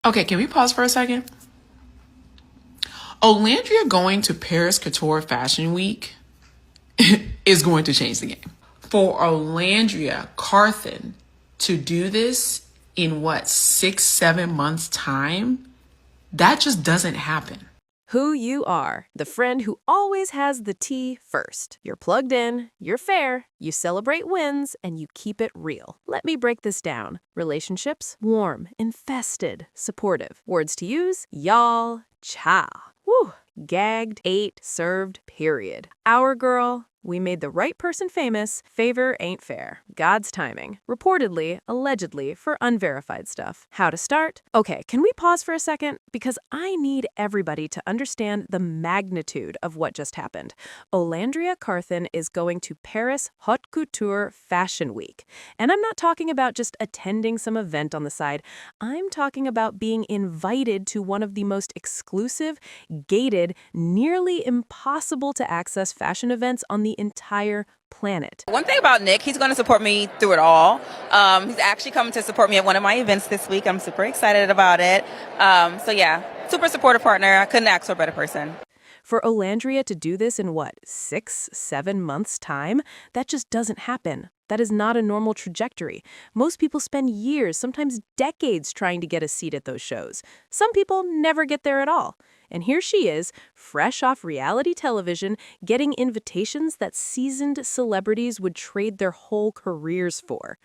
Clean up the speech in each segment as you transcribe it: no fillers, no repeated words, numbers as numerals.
Okay, can we pause for a second? Olandria going to Paris Couture Fashion Week is going to change the game. For Olandria Carthen to do this in what, 6, 7 months time, that just doesn't happen. Who you are, the friend who always has the tea first. You're plugged in, you're fair, you celebrate wins, and you keep it real. Let me break this down. Relationships, warm, infested, supportive. Words to use, y'all, cha. Woo, gagged, ate, served, period. Our girl, we made the right person famous, favor ain't fair. God's timing. Reportedly, allegedly, for unverified stuff. How to start? Okay, can we pause for a second? Because I need everybody to understand the magnitude of what just happened. Olandria Carthen is going to Paris Haute Couture Fashion Week. And I'm not talking about just attending some event on the side. I'm talking about being invited to one of the most exclusive, gated, nearly impossible to access fashion events on the entire planet. One thing about Nick, he's going to support me through it all. He's actually coming to support me at one of my events this week. I'm super excited about it. So yeah, super supportive partner. I couldn't ask for a better person. For Olandria to do this in what, 6, 7 months' time? That just doesn't happen. That is not a normal trajectory. Most people spend years, sometimes decades, trying to get a seat at those shows. Some people never get there at all. And here she is, fresh off reality television, getting invitations that seasoned celebrities would trade their whole careers for.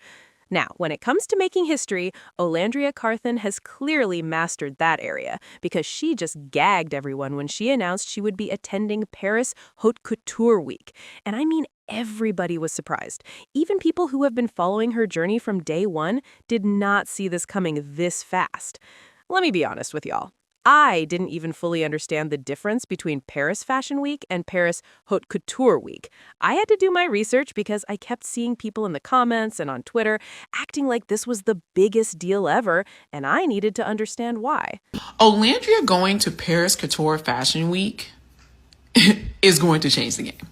Now, when it comes to making history, Olandria Carthen has clearly mastered that area because she just gagged everyone when she announced she would be attending Paris Haute Couture Week. And I mean, everybody was surprised. Even people who have been following her journey from day one did not see this coming this fast. Let me be honest with y'all. I didn't even fully understand the difference between Paris Fashion Week and Paris Haute Couture Week. I had to do my research because I kept seeing people in the comments and on Twitter acting like this was the biggest deal ever, and I needed to understand why. Olandria going to Paris Couture Fashion Week is going to change the game.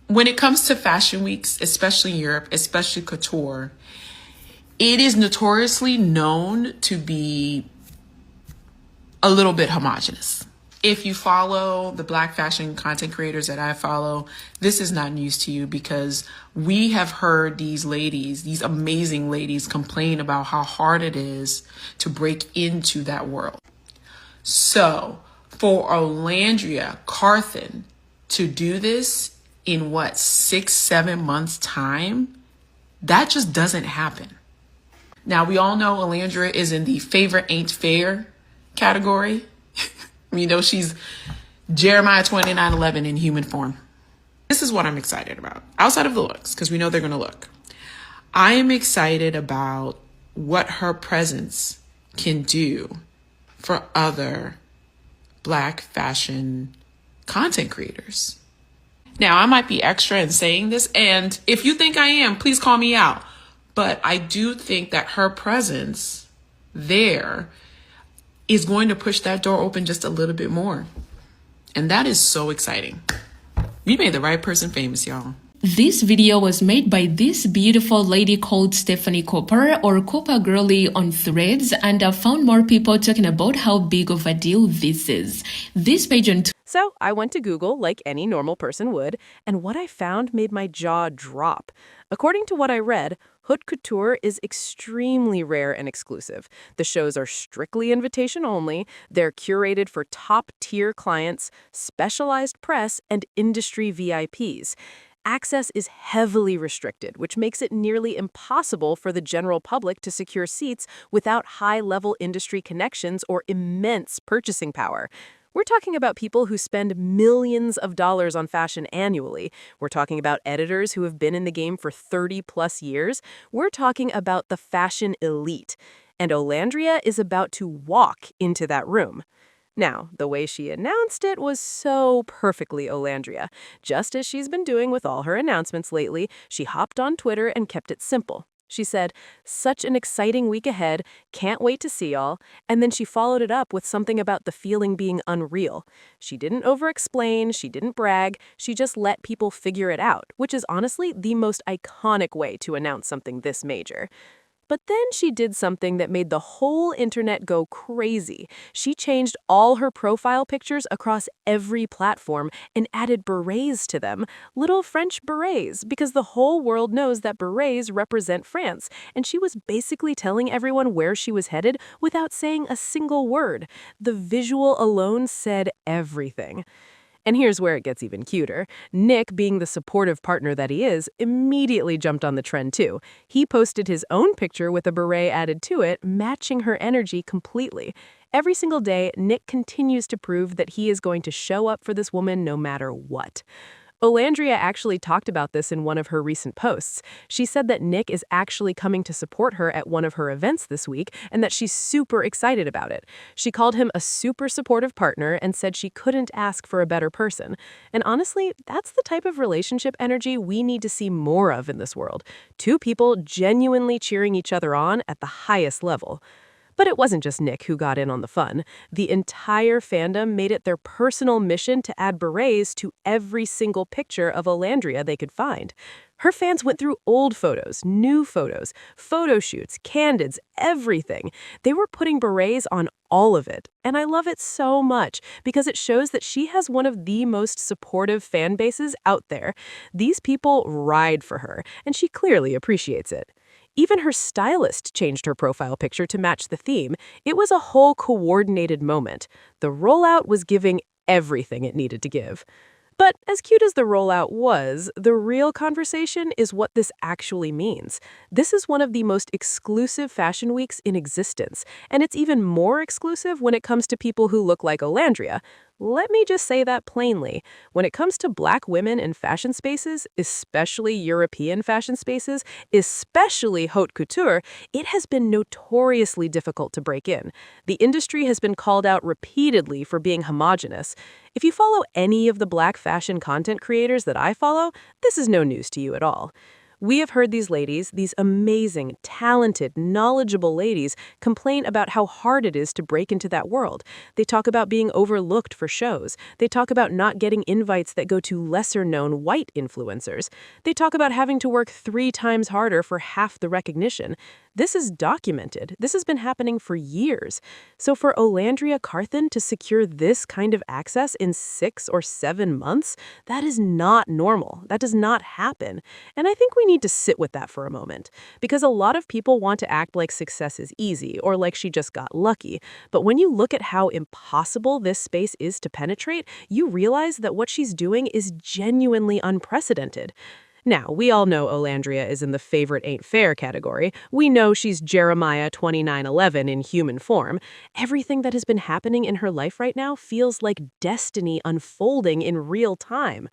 When it comes to fashion weeks, especially in Europe, especially couture, it is notoriously known to be a little bit homogenous. If you follow the Black fashion content creators that I follow, this is not news to you because we have heard these ladies, these amazing ladies, complain about how hard it is to break into that world. So for Olandria Carthen to do this in what, 6, 7 months time, that just doesn't happen. Now, we all know Olandria is in the favor ain't fair category. You know, she's Jeremiah 29:11 in human form. This is what I'm excited about. Outside of the looks, because we know they're going to look. I am excited about what her presence can do for other Black fashion content creators. Now, I might be extra in saying this, and if you think I am, please call me out. But I do think that her presence there is going to push that door open just a little bit more. And that is so exciting. We made the right person famous, y'all. This video was made by this beautiful lady called Stephanie Cooper or Cooper Girly on Threads, and I found more people talking about how big of a deal this is. This page on So I went to Google like any normal person would, and what I found made my jaw drop. According to what I read, haute couture is extremely rare and exclusive. The shows are strictly invitation only, they're curated for top-tier clients, specialized press, and industry VIPs. Access is heavily restricted, which makes it nearly impossible for the general public to secure seats without high-level industry connections or immense purchasing power. We're talking about people who spend millions of dollars on fashion annually. We're talking about editors who have been in the game for 30-plus years. We're talking about the fashion elite. And Olandria is about to walk into that room. Now, the way she announced it was so perfectly Olandria. Just as she's been doing with all her announcements lately, she hopped on Twitter and kept it simple. She said, "Such an exciting week ahead, can't wait to see y'all," and then she followed it up with something about the feeling being unreal. She didn't over-explain, she didn't brag, she just let people figure it out, which is honestly the most iconic way to announce something this major. But then she did something that made the whole internet go crazy. She changed all her profile pictures across every platform and added berets to them, little French berets, because the whole world knows that berets represent France, and she was basically telling everyone where she was headed without saying a single word. The visual alone said everything. And here's where it gets even cuter. Nick, being the supportive partner that he is, immediately jumped on the trend too. He posted his own picture with a beret added to it, matching her energy completely. Every single day, Nick continues to prove that he is going to show up for this woman no matter what. Olandria actually talked about this in one of her recent posts. She said that Nick is actually coming to support her at one of her events this week and that she's super excited about it. She called him a super supportive partner and said she couldn't ask for a better person. And honestly, that's the type of relationship energy we need to see more of in this world. Two people genuinely cheering each other on at the highest level. But it wasn't just Nick who got in on the fun. The entire fandom made it their personal mission to add berets to every single picture of Olandria they could find. Her fans went through old photos, new photos, photo shoots, candids, everything. They were putting berets on all of it. And I love it so much because it shows that she has one of the most supportive fan bases out there. These people ride for her, and she clearly appreciates it. Even her stylist changed her profile picture to match the theme. It was a whole coordinated moment. The rollout was giving everything it needed to give. But as cute as the rollout was, the real conversation is what this actually means. This is one of the most exclusive fashion weeks in existence, and it's even more exclusive when it comes to people who look like Olandria. Let me just say that plainly. When it comes to Black women in fashion spaces, especially European fashion spaces, especially haute couture, it has been notoriously difficult to break in. The industry has been called out repeatedly for being homogenous. If you follow any of the Black fashion content creators that I follow, this is no news to you at all. We have heard these ladies, these amazing, talented, knowledgeable ladies, complain about how hard it is to break into that world. They talk about being overlooked for shows. They talk about not getting invites that go to lesser-known white influencers. They talk about having to work 3 times harder for half the recognition. This is documented. This has been happening for years. So for Olandria Carthen to secure this kind of access in 6 or 7 months, that is not normal. That does not happen. And I think we need to sit with that for a moment. Because a lot of people want to act like success is easy or like she just got lucky. But when you look at how impossible this space is to penetrate, you realize that what she's doing is genuinely unprecedented. Now, we all know Olandria is in the favorite ain't fair category. We know she's Jeremiah 29:11 in human form. Everything that has been happening in her life right now feels like destiny unfolding in real time.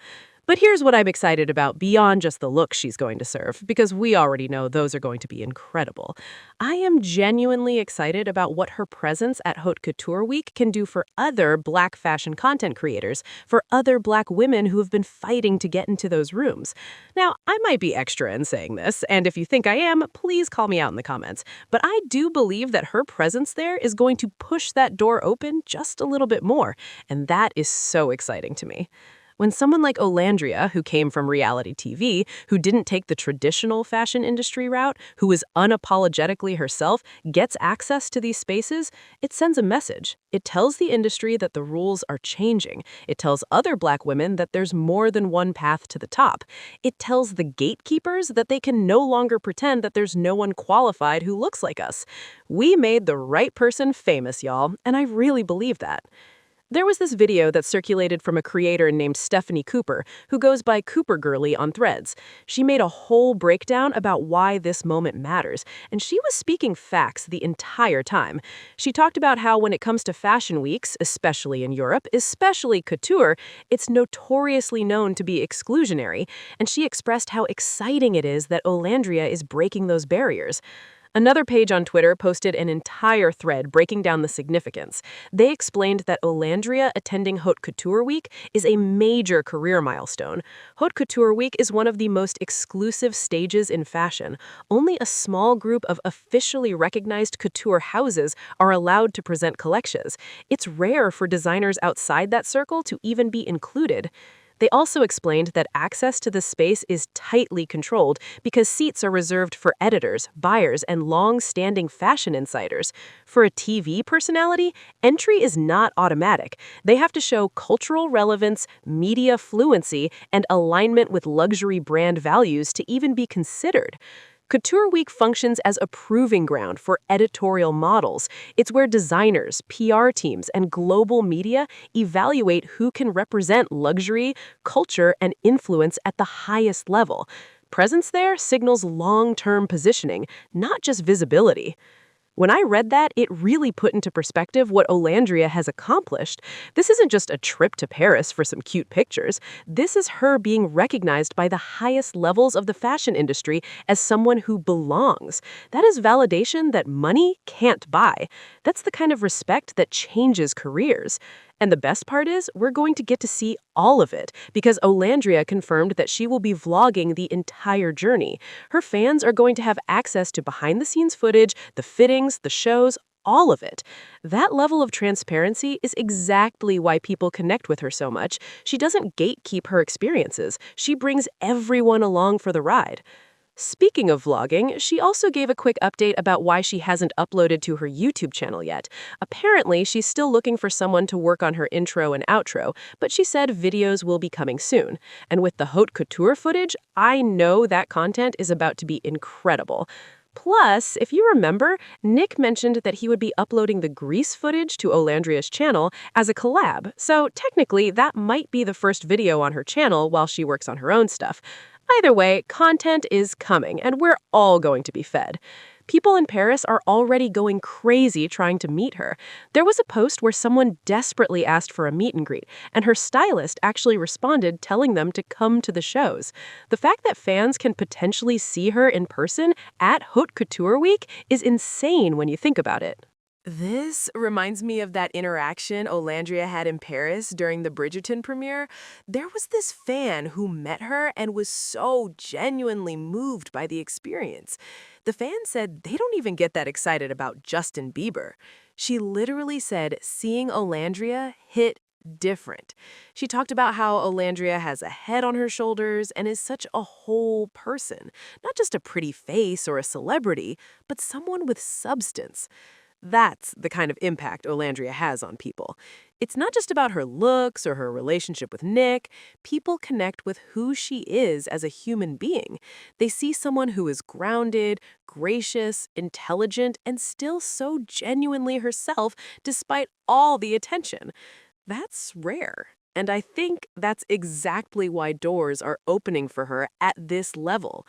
But here's what I'm excited about beyond just the looks she's going to serve, because we already know those are going to be incredible. I am genuinely excited about what her presence at Haute Couture Week can do for other Black fashion content creators, for other Black women who have been fighting to get into those rooms. Now, I might be extra in saying this, and if you think I am, please call me out in the comments. But I do believe that her presence there is going to push that door open just a little bit more, and that is so exciting to me. When someone like Olandria, who came from reality TV, who didn't take the traditional fashion industry route, who is unapologetically herself, gets access to these spaces, it sends a message. It tells the industry that the rules are changing. It tells other Black women that there's more than one path to the top. It tells the gatekeepers that they can no longer pretend that there's no one qualified who looks like us. We made the right person famous, y'all, and I really believe that. There was this video that circulated from a creator named Stephanie Cooper, who goes by Cooper Girly on Threads. She made a whole breakdown about why this moment matters, and she was speaking facts the entire time. She talked about how when it comes to fashion weeks, especially in Europe, especially couture, it's notoriously known to be exclusionary, and she expressed how exciting it is that Olandria is breaking those barriers. Another page on Twitter posted an entire thread breaking down the significance. They explained that Olandria attending Haute Couture Week is a major career milestone. Haute Couture Week is one of the most exclusive stages in fashion. Only a small group of officially recognized couture houses are allowed to present collections. It's rare for designers outside that circle to even be included. They also explained that access to the space is tightly controlled because seats are reserved for editors, buyers, and long-standing fashion insiders. For a TV personality, entry is not automatic. They have to show cultural relevance, media fluency, and alignment with luxury brand values to even be considered. Couture Week functions as a proving ground for editorial models. It's where designers, PR teams, and global media evaluate who can represent luxury, culture, and influence at the highest level. Presence there signals long-term positioning, not just visibility. When I read that, it really put into perspective what Olandria has accomplished. This isn't just a trip to Paris for some cute pictures. This is her being recognized by the highest levels of the fashion industry as someone who belongs. That is validation that money can't buy. That's the kind of respect that changes careers. And the best part is, we're going to get to see all of it because Olandria confirmed that she will be vlogging the entire journey. Her fans are going to have access to behind-the-scenes footage, the fittings, the shows, all of it. That level of transparency is exactly why people connect with her so much. She doesn't gatekeep her experiences. She brings everyone along for the ride. Speaking of vlogging, she also gave a quick update about why she hasn't uploaded to her YouTube channel yet. Apparently, she's still looking for someone to work on her intro and outro, but she said videos will be coming soon. And with the haute couture footage, I know that content is about to be incredible. Plus, if you remember, Nick mentioned that he would be uploading the Greece footage to Olandria's channel as a collab, so technically that might be the first video on her channel while she works on her own stuff. Either way, content is coming, and we're all going to be fed. People in Paris are already going crazy trying to meet her. There was a post where someone desperately asked for a meet and greet, and her stylist actually responded telling them to come to the shows. The fact that fans can potentially see her in person at Haute Couture Week is insane when you think about it. This reminds me of that interaction Olandria had in Paris during the Bridgerton premiere. There was this fan who met her and was so genuinely moved by the experience. The fan said they don't even get that excited about Justin Bieber. She literally said seeing Olandria hit different. She talked about how Olandria has a head on her shoulders and is such a whole person, not just a pretty face or a celebrity, but someone with substance. That's the kind of impact Olandria has on people. It's not just about her looks or her relationship with Nick. People connect with who she is as a human being. They see someone who is grounded, gracious, intelligent, and still so genuinely herself despite all the attention. That's rare. And I think that's exactly why doors are opening for her at this level.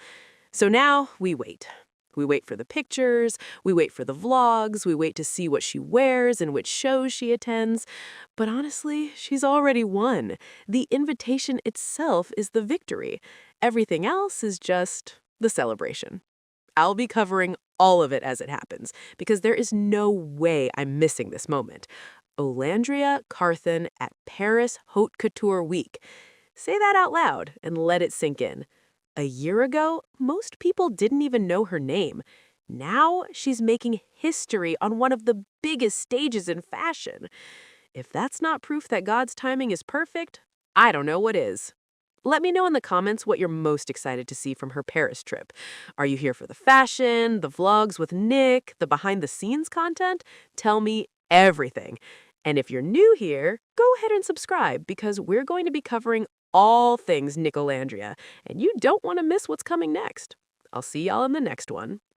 So now we wait. We wait for the pictures, we wait for the vlogs, we wait to see what she wears and which shows she attends. But honestly, she's already won. The invitation itself is the victory. Everything else is just the celebration. I'll be covering all of it as it happens, because there is no way I'm missing this moment. Olandria Carthen at Paris Haute Couture Week. Say that out loud and let it sink in. A year ago, most people didn't even know her name. Now, she's making history on one of the biggest stages in fashion. If that's not proof that God's timing is perfect, I don't know what is. Let me know in the comments what you're most excited to see from her Paris trip. Are you here for the fashion, the vlogs with Nick, the behind-the-scenes content? Tell me everything. And if you're new here, go ahead and subscribe because we're going to be covering all things Nicolandria, and you don't want to miss what's coming next. I'll see y'all in the next one.